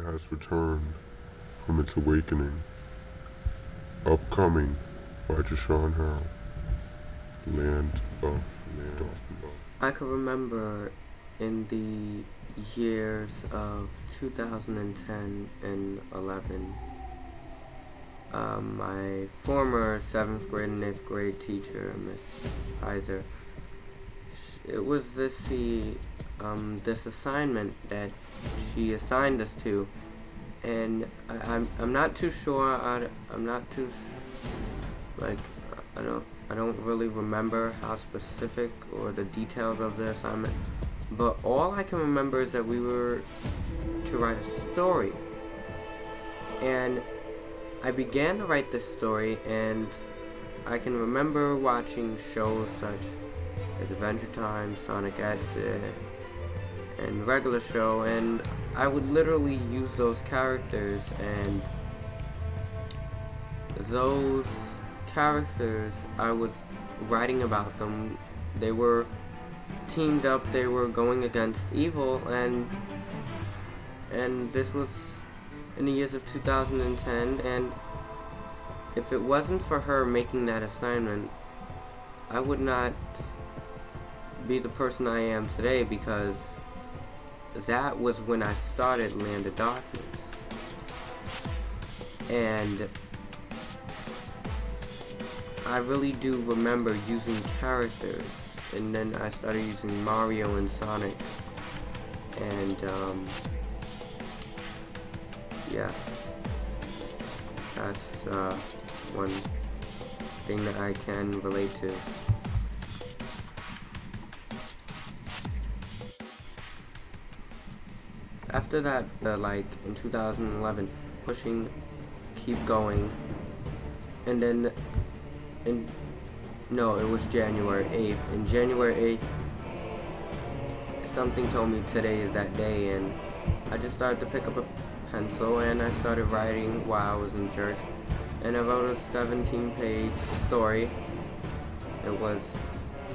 has returned from its awakening. Upcoming by Jashawn Howe. Land of Darkness. I can remember in the years of 2010 and 11, my former 7th grade and 8th grade teacher, Miss Heiser, it was this assignment that she assigned us to, and I'm not too sure. I'm not too like I don't really remember how specific or the details of the assignment, but all I can remember is that we were to write a story, and I began to write this story, and I can remember watching shows such as Adventure Time, Sonic X, and Regular Show, and I would literally use those characters, and those characters, I was writing about them. They were teamed up, they were going against evil, and this was in the years of 2010, and if it wasn't for her making that assignment, I would not be the person I am today, because that was when I started Land of Darkness. And I really do remember using characters, and then I started using Mario and Sonic, and yeah, that's one thing that I can relate to. After that, like in 2011, pushing, keep going, and then no, it was January 8th. In January 8th, something told me today is that day, and I just started to pick up a pencil and I started writing while I was in church, and I wrote a 17-page story. It was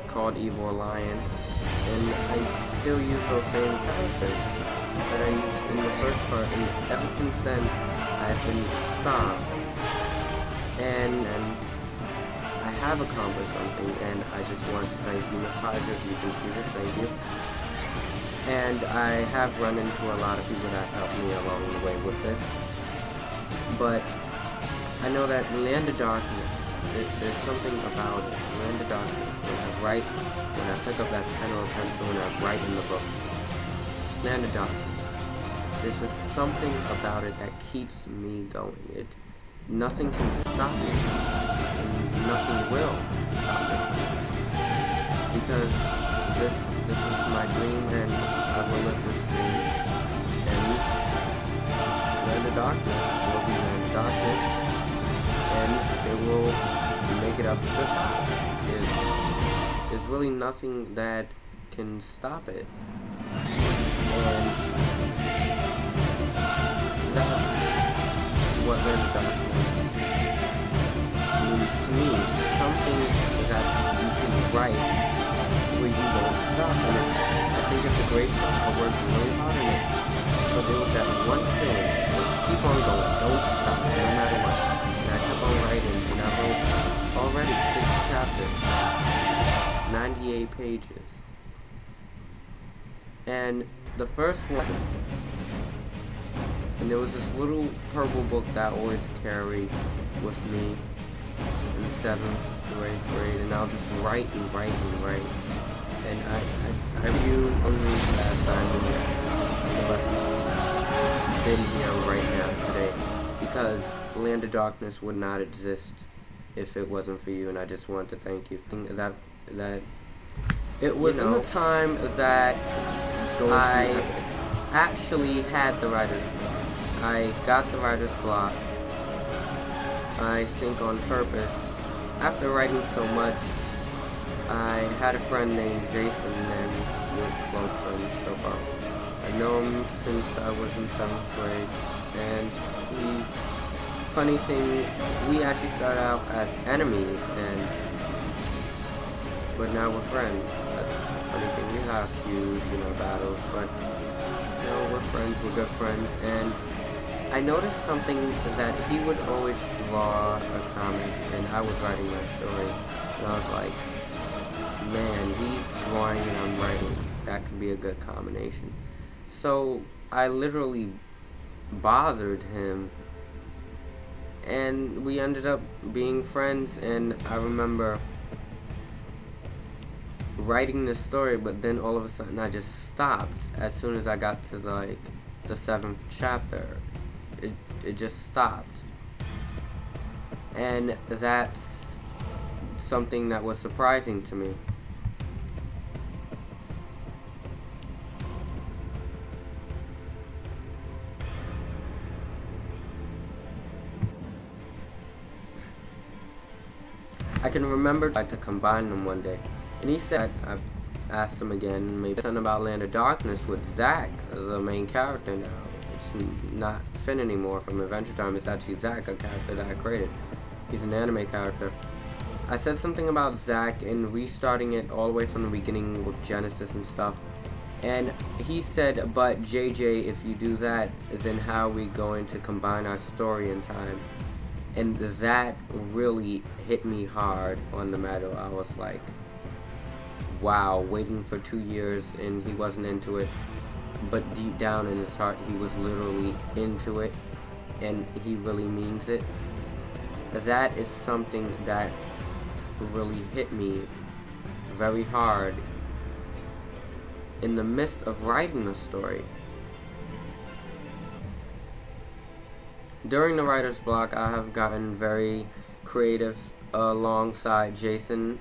called Evil Alliance, and I still use those same characters that I used in the first part, and ever since then I've been stopped, and I have accomplished something, and I just want to thank you, Ms. Heiser, if you can see this, thank you. And I have run into a lot of people that helped me along the way with this, but I know that Land of Darkness, there's something about it. Land of Darkness, when I pick up that pen or pencil and I write in the book, Land of Darkness, there's just something about it that keeps me going. Nothing can stop me, and nothing will stop me, because this is my dream, and I will live this dream, and Land of Darkness will be Land of Darkness, and it will make it up to the top. There's really nothing that can stop it, and that's what Land of Darkness means to me. Something that you can write where you don't stop, and I think it's a great song. I worked really hard on it, but there was that one thing, so keep on going, don't stop, no matter what. And I kept on writing, and I wrote already 6 chapters, 98 pages, and the first one, and there was this little purple book that I always carry with me in 7th to 8th grade, and I'll just write and write and write. And I review only that assignment been here right now today, because Land of Darkness would not exist if it wasn't for you, and I just want to thank you. That it was in the time that I actually had the writer's block. I got the writer's block, I think on purpose. After writing so much, I had a friend named Jason, and we're close friends so far. I know him since I was in 7th grade, and funny thing, we actually started out as enemies, but now we're friends. That's the funny thing. We have feuds in our battles, but we're friends, we're good friends, and I noticed something that he would always draw a comic, and I was writing my story, and I was like, man, he's drawing and I'm writing. That could be a good combination. So I literally bothered him, and we ended up being friends. And I remember writing this story, but then all of a sudden I just stopped as soon as I got to the 7th chapter. It just stopped, and that's something that was surprising to me. I can remember I tried to combine them one day, and he said, I asked him again, maybe something about Land of Darkness with Zack, the main character now. It's not Finn anymore from Adventure Time, it's actually Zack, a character that I created. He's an anime character. I said something about Zack and restarting it all the way from the beginning with Genesis and stuff. And he said, but JJ, if you do that, then how are we going to combine our story in time? And that really hit me hard on the matter. I was like, wow, waiting for 2 years and he wasn't into it. But deep down in his heart, he was literally into it, and he really means it. That is something that really hit me very hard in the midst of writing the story. During the writer's block, I have gotten very creative alongside Jason,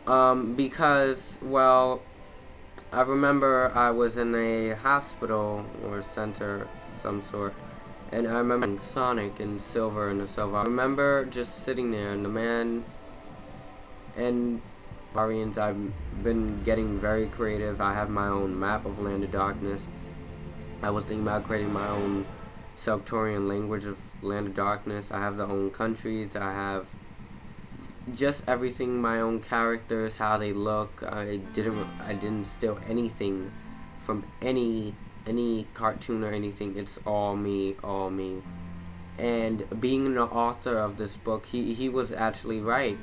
because, well, I remember I was in a hospital or center of some sort, and I remember Sonic and Silver and the Silver. I remember just sitting there, and the man and Varians, I've been getting very creative. I have my own map of Land of Darkness. I was thinking about creating my own Selktorian language of Land of Darkness. I have the own countries. I have just everything, my own characters, how they look. I didn't steal anything from any cartoon or anything. It's all me, all me. And being the author of this book, he was actually right.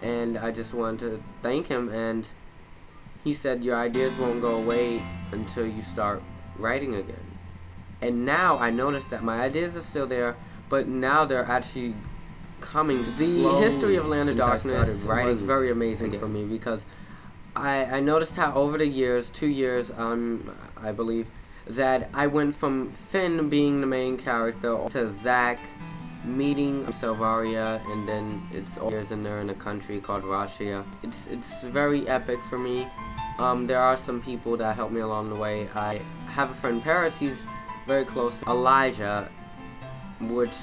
And I just wanted to thank him, and he said your ideas won't go away until you start writing again. And now I noticed that my ideas are still there, but now they're actually coming. The history of Land of Darkness was very amazing for me, because I noticed how over the years, 2 years, I believe, that I went from Finn being the main character to Zack meeting Selvaria, and then it's all years in there in a country called Russia. It's very epic for me. There are some people that helped me along the way. I have a friend, Paris. He's very close to Elijah, which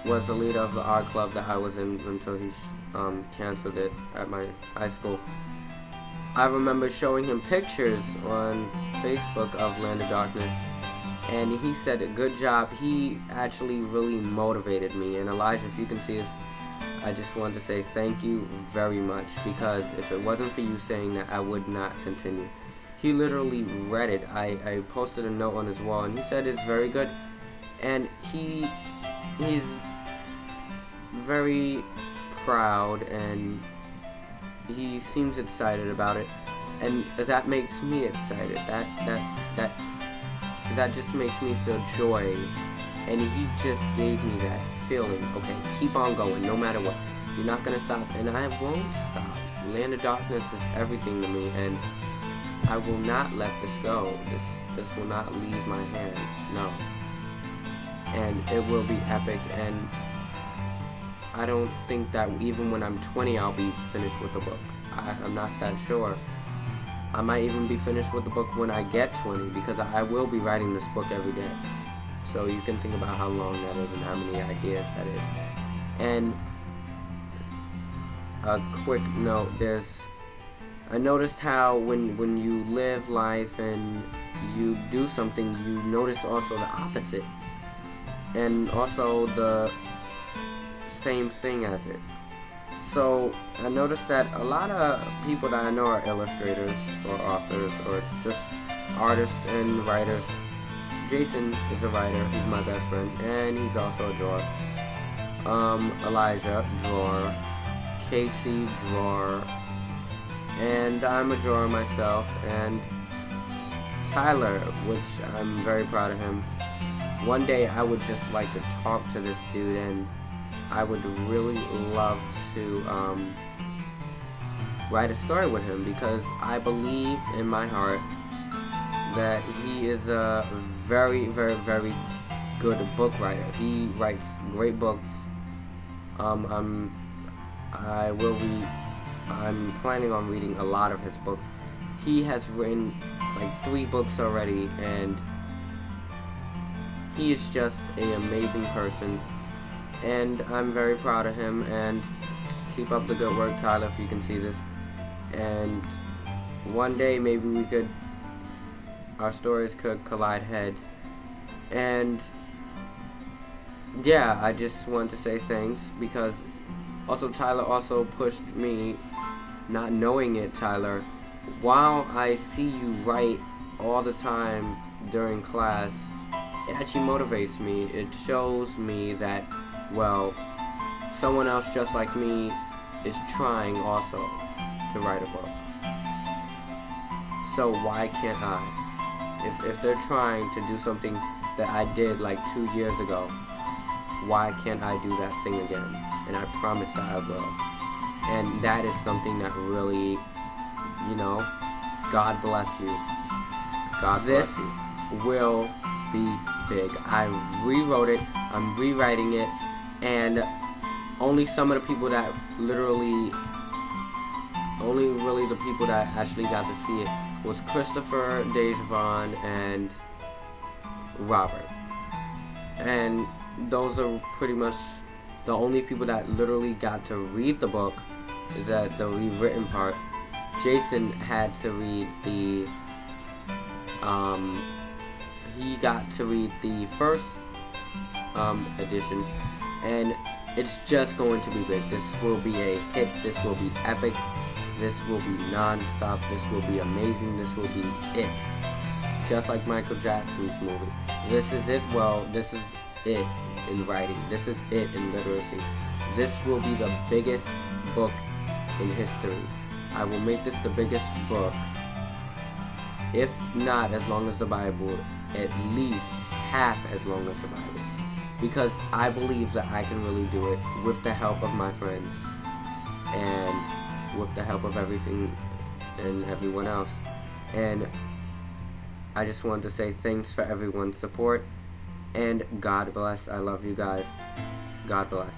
was the leader of the art club that I was in until he canceled it at my high school. I remember showing him pictures on Facebook of Land of Darkness, and he said, good job. He actually really motivated me. And Elijah, if you can see this, I just wanted to say thank you very much, because if it wasn't for you saying that, I would not continue. He literally read it. I posted a note on his wall, and he said it's very good. And he's very proud, and he seems excited about it, and that makes me excited. That just makes me feel joy, and he just gave me that feeling. Okay, keep on going, no matter what. You're not gonna stop, and I won't stop. Land of Darkness is everything to me, and I will not let this go. This will not leave my hand. No. And it will be epic, and I don't think that even when I'm 20 I'll be finished with the book. I'm not that sure. I might even be finished with the book when I get 20, because I will be writing this book every day. So you can think about how long that is and how many ideas that is. And a quick note, I noticed how when you live life and you do something, you notice also the opposite, and also the same thing as it. So I noticed that a lot of people that I know are illustrators or authors or just artists and writers. Jason is a writer, he's my best friend, and he's also a drawer. Elijah, drawer. Casey, drawer. And I'm a drawer myself, and Tyler, which I'm very proud of him. One day I would just like to talk to this dude, and I would really love to write a story with him, because I believe in my heart that he is a very, very, very good book writer. He writes great books. I'm planning on reading a lot of his books. He has written like 3 books already, and he is just an amazing person, and I'm very proud of him. And keep up the good work, Tyler, if you can see this. And one day maybe our stories could collide heads. And yeah, I just want to say thanks, because also Tyler also pushed me, not knowing it, Tyler, while I see you write all the time during class, it actually motivates me. It shows me that, well, someone else just like me is trying also to write a book. So why can't I? If they're trying to do something that I did like 2 years ago, why can't I do that thing again? And I promise that I will. And that is something that really, you know, God bless you. God bless you. This will be big. I rewrote it, I'm rewriting it, and only some of the people that only really the people that actually got to see it was Christopher, Dejavon, and Robert. And those are pretty much the only people that literally got to read the book, that the rewritten part. Jason had to read the, he got to read the first edition, and it's just going to be big. This will be a hit, this will be epic, this will be non-stop, this will be amazing, this will be it. Just like Michael Jackson's movie. This is it, well, this is it in writing. This is it in literacy. This will be the biggest book in history. I will make this the biggest book, if not as long as the Bible, at least half as long as the Bible. Because I believe that I can really do it with the help of my friends and with the help of everything and everyone else. And I just want to say thanks for everyone's support, and God bless. I love you guys. God bless.